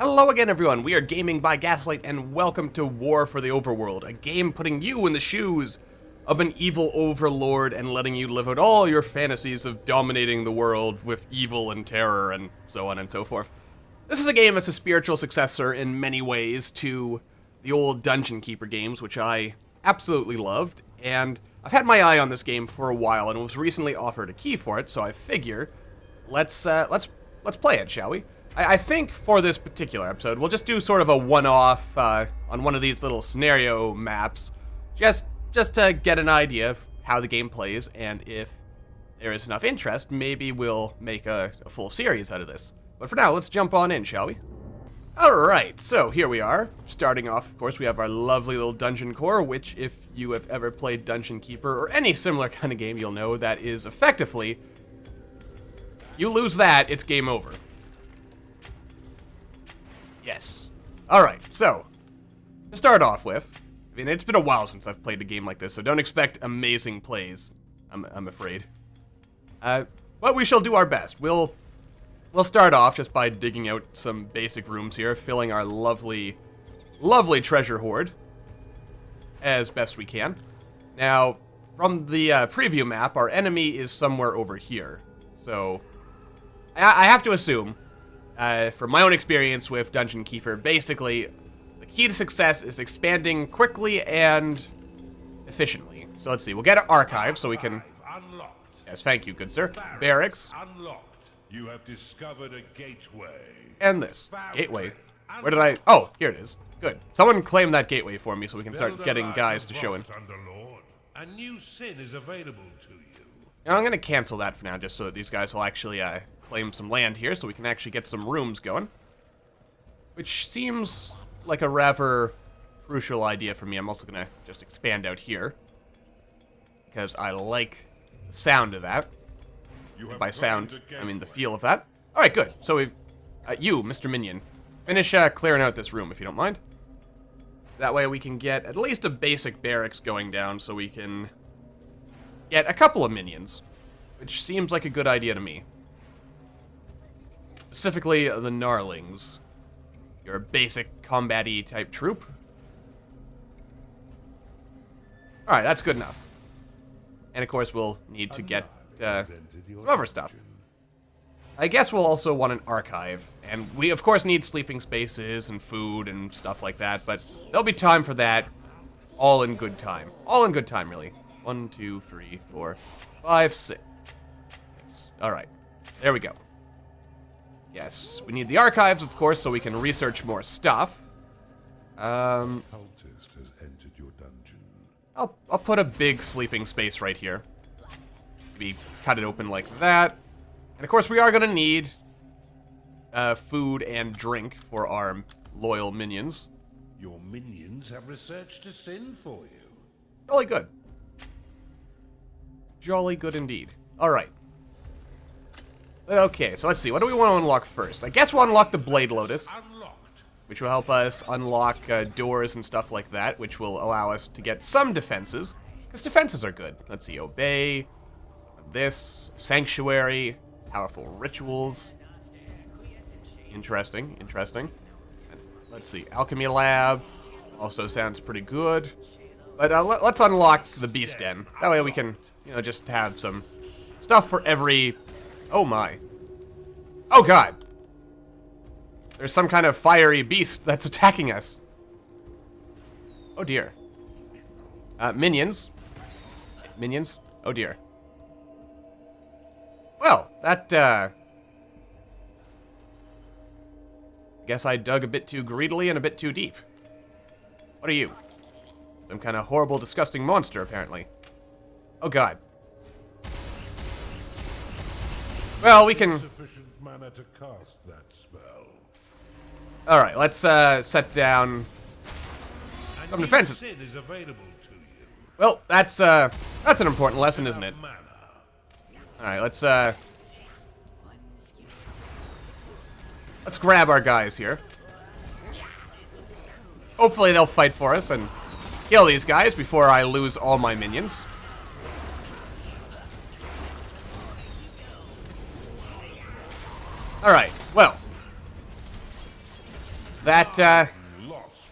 Hello again, everyone. We are Gaming by Gaslight, and welcome to War for the Overworld, a game putting you in the shoes of an evil overlord and letting you live out all your fantasies of dominating the world with evil and terror and so on and so forth. This is a game that's a spiritual successor in many ways to the old Dungeon Keeper games, which I absolutely loved, and I've had my eye on this game for a while and was recently offered a key for it, so I figure let's play it, shall we? I think for this particular episode, we'll just do sort of a one-off on one of these little scenario maps, just to get an idea of how the game plays, and if there is enough interest, maybe we'll make a full series out of this. But for now, let's jump on in, shall we? Alright, so here we are. Starting off, of course, we have our lovely little dungeon core, which, if you have ever played Dungeon Keeper or any similar kind of game, you'll know that is effectively, you lose that, it's game over. Yes. Alright, so, to start off with, I mean, it's been a while since I've played a game like this, so don't expect amazing plays, I'm afraid. But we shall do our best. We'll start off just by digging out some basic rooms here, filling our lovely, lovely treasure hoard as best we can. Now, from the preview map, our enemy is somewhere over here, so I have to assume, from my own experience with Dungeon Keeper, basically, the key to success is expanding quickly and efficiently. So let's see, we'll get an archive so we can... Unlocked. Yes, thank you, good sir. Barracks. Unlocked. You have discovered a gateway. And this. Gateway. Where did I... Oh, here it is. Good. Someone claim that gateway for me so we can start getting guys to show in. Underlord. A new sin is available to you. And I'm going to cancel that for now, just so that these guys will actually claim some land here, so we can actually get some rooms going. Which seems like a rather crucial idea for me. I'm also going to just expand out here, because I like the sound of that. By sound, I mean the feel of that. Alright, good. So we've... you, Mr. Minion, finish clearing out this room, if you don't mind. That way we can get at least a basic barracks going down, so we can get a couple of minions, which seems like a good idea to me. Specifically, the Gnarlings. You're a basic combat-y type troop. Alright, that's good enough. And of course, we'll need to get some other stuff. I guess we'll also want an archive. And we, of course, need sleeping spaces and food and stuff like that, but there'll be time for that all in good time. All in good time, really. 1, 2, 3, 4, 5, 6. Alright, there we go. Yes, we need the archives, of course, so we can research more stuff. Cultist has entered your dungeon. I'll put a big sleeping space right here. Maybe cut it open like that. And of course, we are going to need food and drink for our loyal minions. Your minions have researched a sin for you. Jolly good. Jolly good indeed. Alright. Okay, so let's see. What do we want to unlock first? I guess we'll unlock the Blade Lotus, which will help us unlock doors and stuff like that, which will allow us to get some defenses, because defenses are good. Let's see. Obey. This. Sanctuary. Powerful rituals. Interesting. Interesting. Let's see. Alchemy Lab. Also sounds pretty good. But let's unlock the Beast Den. That way we can, you know, just have some stuff for every... Oh my. Oh god. There's some kind of fiery beast that's attacking us. Oh dear. Minions. Minions. Oh dear. Well, that, I guess I dug a bit too greedily and a bit too deep. What are you? Some kind of horrible, disgusting monster, apparently. Oh god. Well, we can... Sufficient mana to cast that spell. Alright, let's set down some defenses. Sin is available to you. Well, that's an important lesson, isn't it? Alright, let's grab our guys here. Hopefully they'll fight for us and kill these guys before I lose all my minions. Alright, well. That Lost.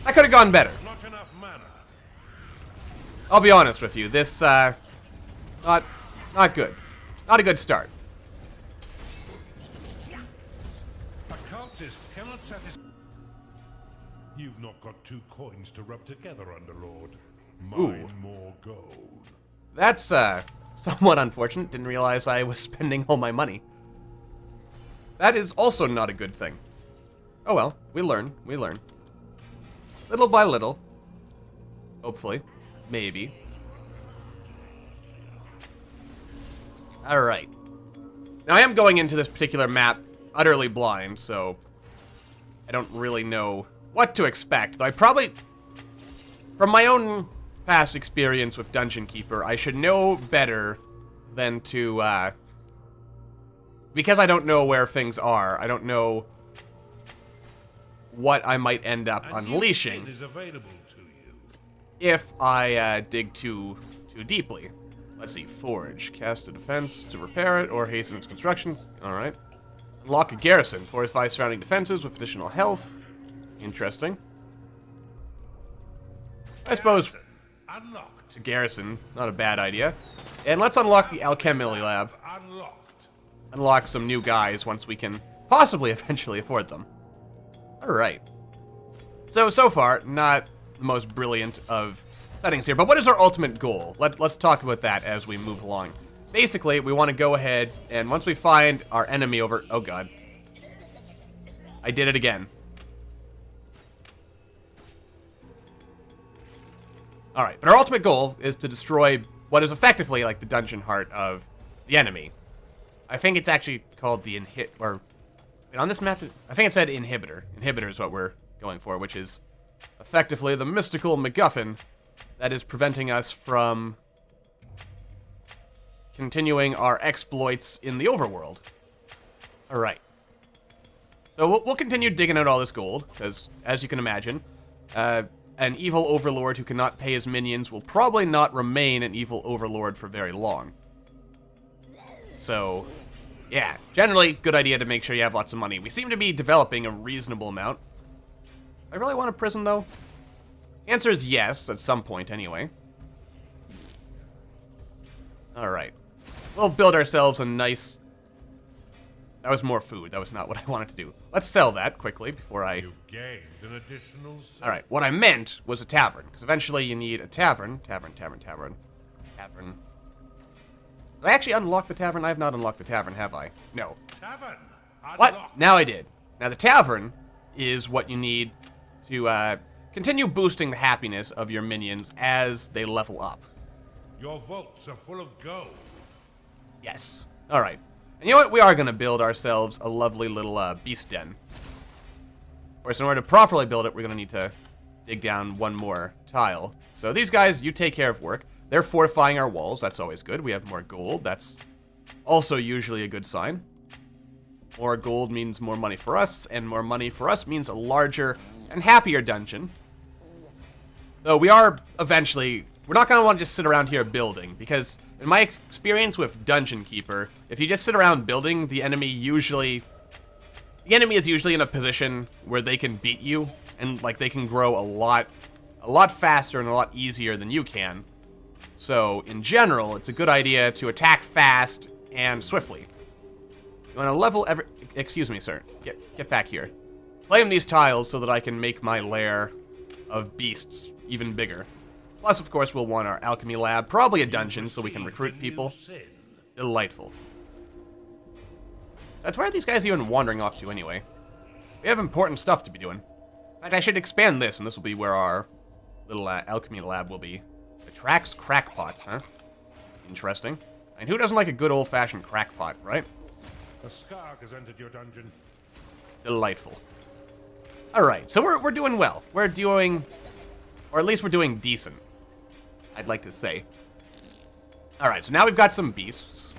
that could have gone better. Not enough mana. I'll be honest with you. This not good. Not a good start. A cultist cannot satisfy. You've not got 2 coins to rub together, Underlord. Mine more gold. That's somewhat unfortunate. Didn't realize I was spending all my money. That is also not a good thing. Oh well, we learn. We learn. Little by little. Hopefully. Maybe. Alright. Now I am going into this particular map utterly blind, so I don't really know what to expect. Though I probably, from my own past experience with Dungeon Keeper, I should know better than to, because I don't know where things are, I don't know what I might end up unleashing Is available to you. if I dig too deeply. Let's see, forge, cast a defense to repair it or hasten its construction. All right. Unlock a garrison, fortify surrounding defenses with additional health. Interesting. I suppose Unlocked. a garrison, not a bad idea. And let's unlock the Alchemy Lab. Unlocked. Unlock some new guys once we can possibly eventually afford them. Alright. So far, not the most brilliant of settings here, but what is our ultimate goal? Let's talk about that as we move along. Basically, we want to go ahead, and once we find our enemy over... Oh god. I did it again. Alright, but our ultimate goal is to destroy what is effectively like the dungeon heart of the enemy. I think it's actually called the on this map, I think it said inhibitor. Inhibitor is what we're going for, which is effectively the mystical MacGuffin that is preventing us from continuing our exploits in the overworld. Alright. So we'll continue digging out all this gold, because, as you can imagine, an evil overlord who cannot pay his minions will probably not remain an evil overlord for very long. So, yeah, generally, good idea to make sure you have lots of money. We seem to be developing a reasonable amount. I really want a prison, though? Answer is yes, at some point, anyway. Alright. We'll build ourselves a nice... That was more food. That was not what I wanted to do. Let's sell that quickly before I... You've gained an additional... Alright, what I meant was a tavern, because eventually you need a tavern. Tavern. Did I actually unlock the tavern? I have not unlocked the tavern, have I? No. Tavern. What? Unlocked. Now I did. Now the tavern is what you need to continue boosting the happiness of your minions as they level up. Your vaults are full of gold. Yes. Alright. And you know what? We are going to build ourselves a lovely little beast den. Of course, in order to properly build it, we're going to need to dig down one more tile. So these guys, you take care of work. They're fortifying our walls. That's always good. We have more gold. That's also usually a good sign. More gold means more money for us, and more money for us means a larger and happier dungeon. Though we are eventually... We're not going to want to just sit around here building, because in my experience with Dungeon Keeper, if you just sit around building, the enemy is usually in a position where they can beat you, and like they can grow a lot faster and a lot easier than you can. So, in general, it's a good idea to attack fast and swiftly. You want to level excuse me, sir. Get back here. Claim these tiles so that I can make my lair of beasts even bigger. Plus, of course, we'll want our alchemy lab, probably a dungeon so we can recruit people. Delightful. That's where are these guys even wandering off to anyway? We have important stuff to be doing. In fact, I should expand this, and this will be where our little alchemy lab will be. Attracts crackpots, huh? Interesting. And who doesn't like a good old-fashioned crackpot, right? A scark has entered your dungeon. Delightful. Alright, so we're doing well. We're doing... Or at least we're doing decent, I'd like to say. Alright, so now we've got some beasts.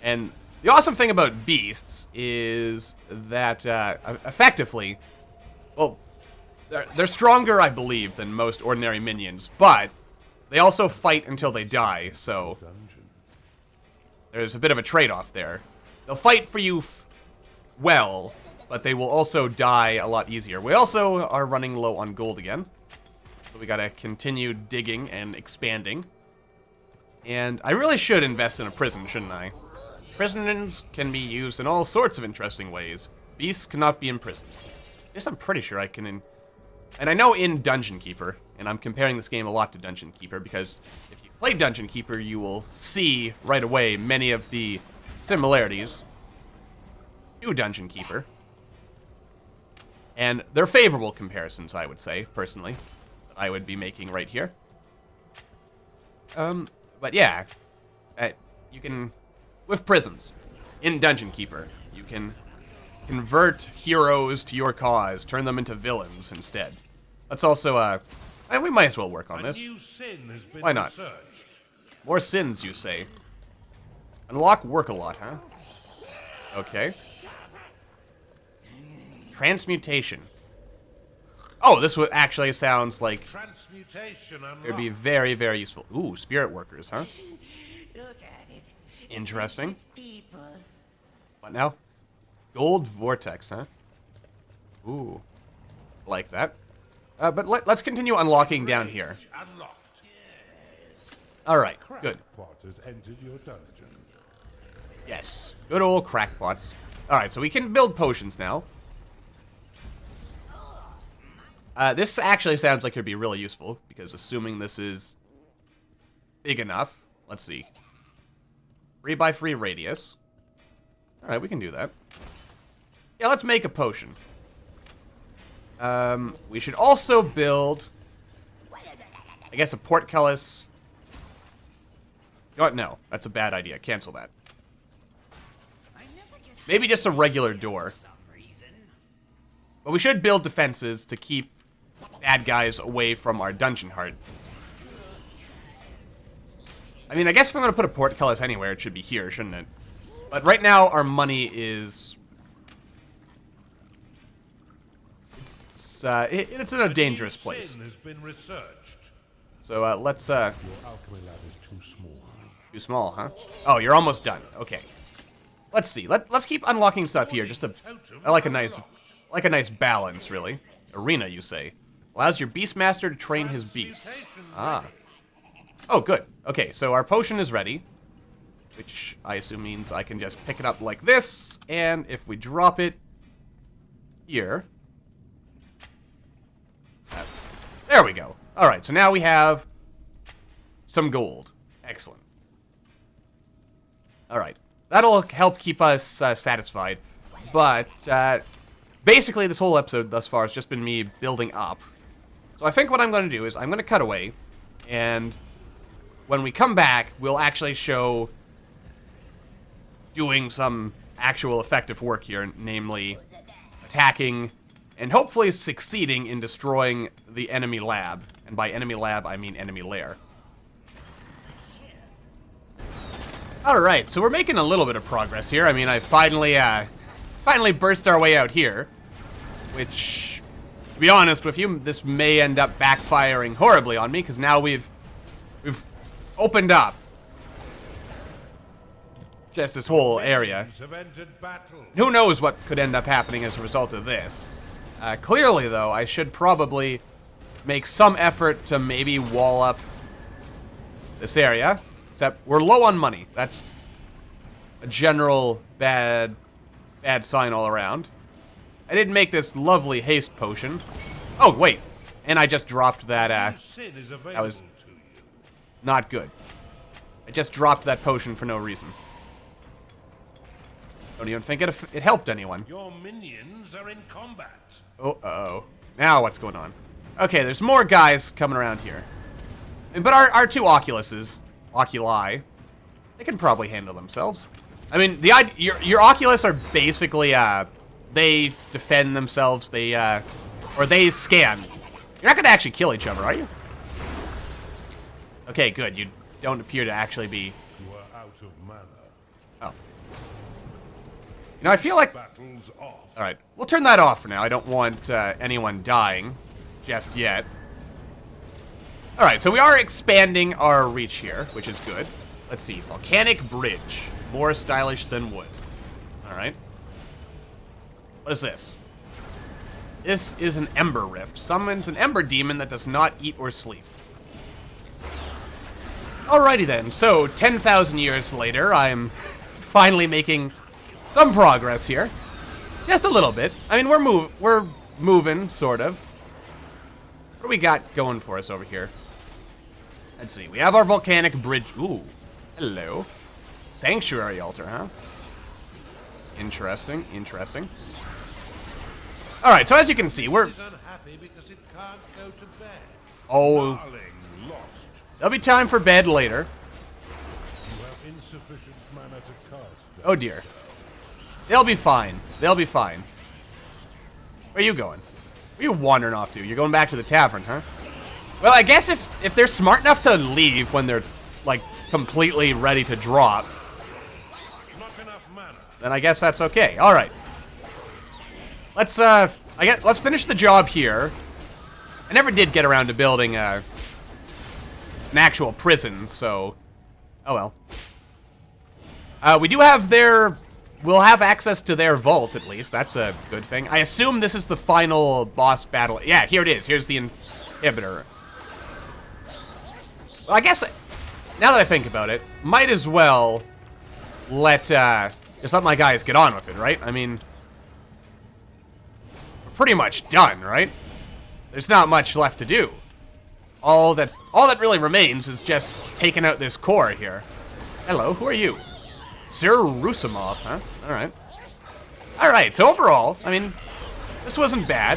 And the awesome thing about beasts is that, effectively... Well, they're stronger, I believe, than most ordinary minions, but they also fight until they die, so... There's a bit of a trade-off there. They'll fight for you well, but they will also die a lot easier. We also are running low on gold again. So we gotta continue digging and expanding. And I really should invest in a prison, shouldn't I? Prisons can be used in all sorts of interesting ways. Beasts cannot be imprisoned. At least I'm pretty sure I can and I know in Dungeon Keeper, and I'm comparing this game a lot to Dungeon Keeper, because if you play Dungeon Keeper, you will see right away many of the similarities to Dungeon Keeper. And they're favorable comparisons, I would say, personally, that I would be making right here. But yeah, you can, with prisons, in Dungeon Keeper, you can convert heroes to your cause, turn them into villains instead. Let's also, we might as well work on this. Why not? Researched. More sins, you say? Unlock work a lot, huh? Okay. Transmutation. Oh, this would actually sounds like Transmutation it would be very, very useful. Ooh, spirit workers, huh? Look at it. Interesting. It's people. What now? Gold vortex, huh? Ooh, like that. But let's continue unlocking down here. Unlocked. All right, good. Crackpot has entered your dungeon. Yes, good old crackpots. All right, so we can build potions now. This actually sounds like it'd be really useful, because assuming this is big enough, let's see. 3x3 radius. All right, we can do that. Yeah, let's make a potion. We should also build, I guess, a portcullis. No, that's a bad idea. Cancel that. Maybe just a regular door. But we should build defenses to keep bad guys away from our dungeon heart. I mean, I guess if I'm going to put a portcullis anywhere, it should be here, shouldn't it? But right now, our money is... It's in a dangerous place. Sin has been researched. So, let's, Your alchemy lab is too small. Too small, huh? Oh, you're almost done. Okay. Let's see. Let's keep unlocking stuff here. Just I like a nice balance, really. Arena, you say. Allows your Beastmaster to train his beasts. Ah. Oh, good. Okay, so our potion is ready. Which I assume means I can just pick it up like this. And if we drop it here... There we go. Alright, so now we have some gold. Excellent. Alright. That'll help keep us satisfied. But, basically this whole episode thus far has just been me building up. So I think what I'm going to do is I'm going to cut away. And when we come back, we'll actually show doing some actual effective work here. Namely, attacking and hopefully succeeding in destroying the enemy lab. And by enemy lab, I mean enemy lair. Alright, so we're making a little bit of progress here. I mean, I finally burst our way out here. Which, to be honest with you, this may end up backfiring horribly on me, because now we've opened up just this whole area. Who knows what could end up happening as a result of this. Clearly, though, I should probably make some effort to maybe wall up this area. Except we're low on money. That's a general bad sign all around. I did make this lovely haste potion. Oh, wait. And I just dropped that, that was not good. I just dropped that potion for no reason. Don't even think it helped anyone. Your minions are in combat. Oh, uh-oh. Now what's going on? Okay, there's more guys coming around here. But our two Oculi, they can probably handle themselves. I mean, your Oculus are basically, they defend themselves, or they scan. You're not gonna actually kill each other, are you? Okay, good. You don't appear to actually be... You are out of mana. Oh. You know, I feel like... Battle's off. Alright, we'll turn that off for now. I don't want anyone dying just yet. Alright, so we are expanding our reach here, which is good. Let's see. Volcanic Bridge. More stylish than wood. Alright. What is this? This is an Ember Rift. Summons an Ember Demon that does not eat or sleep. Alrighty then, so 10,000 years later, I'm finally making some progress here. Just a little bit. I mean, we're moving, sort of. What do we got going for us over here? Let's see, we have our volcanic bridge. Ooh, hello. Sanctuary altar, huh? Interesting, interesting. Alright, so as you can see, we're... It's unhappy because it can't go to bed. Oh, Darling, lost. there'll be time for bed later. You have insufficient mana to cast. Oh dear. They'll be fine. They'll be fine. Where are you going? Where are you wandering off to? You're going back to the tavern, huh? Well, I guess if they're smart enough to leave when they're, like, completely ready to drop, Not enough mana. then I guess that's okay. All right. Let's finish the job here. I never did get around to building an actual prison, so oh well. We do have we'll have access to their vault at least. That's a good thing. I assume this is the final boss battle. Yeah, here it is. Here's the inhibitor. Well, I guess now that I think about it, might as well just let my guys get on with it, right? I mean, we're pretty much done, right? There's not much left to do. All that really remains is just taking out this core here. Hello, who are you? Sir Rusimov, huh? Alright. Alright, so overall, I mean, this wasn't bad.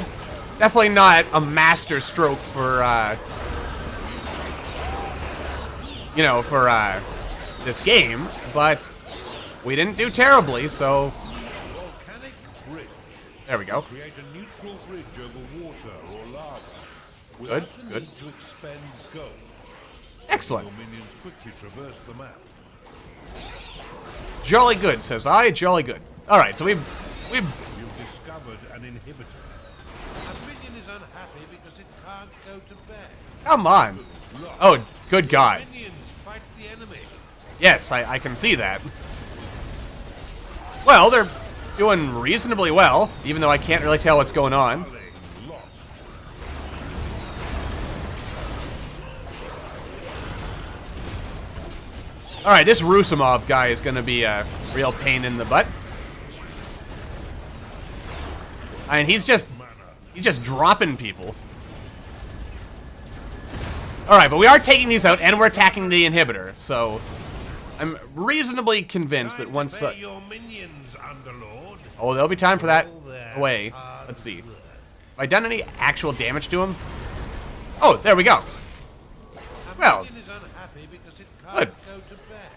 Definitely not a master stroke for, you know, for, this game, but we didn't do terribly, so... Volcanic bridge. There we go. Create a neutral bridge over water or lava. Good, Without the good. need to expend gold. Excellent. Your minions quickly traverse the map. Jolly good, says I. Jolly good. Alright, so we've... You've discovered an inhibitor. A minion is unhappy because it can't go to bed. Come on. Oh, good God. Minions fight the enemy. Yes, I can see that. Well, they're doing reasonably well, even though I can't really tell what's going on. Darling, lost. Alright, this Rusimov guy is gonna be a real pain in the butt. I mean, he's just dropping people. Alright, but we are taking these out, and we're attacking the inhibitor, so... I'm reasonably convinced that once... Time to pay your minions, Underlord. oh, there'll be time for that All their away. hard Let's see. work. Have I done any actual damage to him? Oh, there we go. A Well, minion is unhappy because it good. can't go to bed.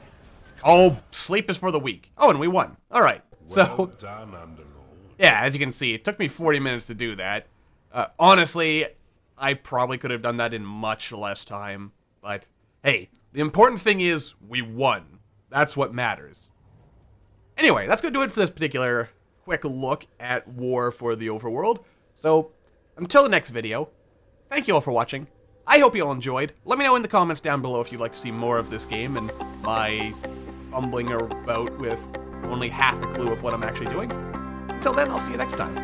Oh, sleep is for the weak. Oh, and we won. Alright, Well so... done, Underlord. yeah, as you can see, it took me 40 minutes to do that. Honestly, I probably could have done that in much less time. But, hey, the important thing is we won. That's what matters. Anyway, that's going to do it for this particular quick look at War for the Overworld. So, until the next video, thank you all for watching. I hope you all enjoyed. Let me know in the comments down below if you'd like to see more of this game and my bumbling about with only half a clue of what I'm actually doing. Until then, I'll see you next time.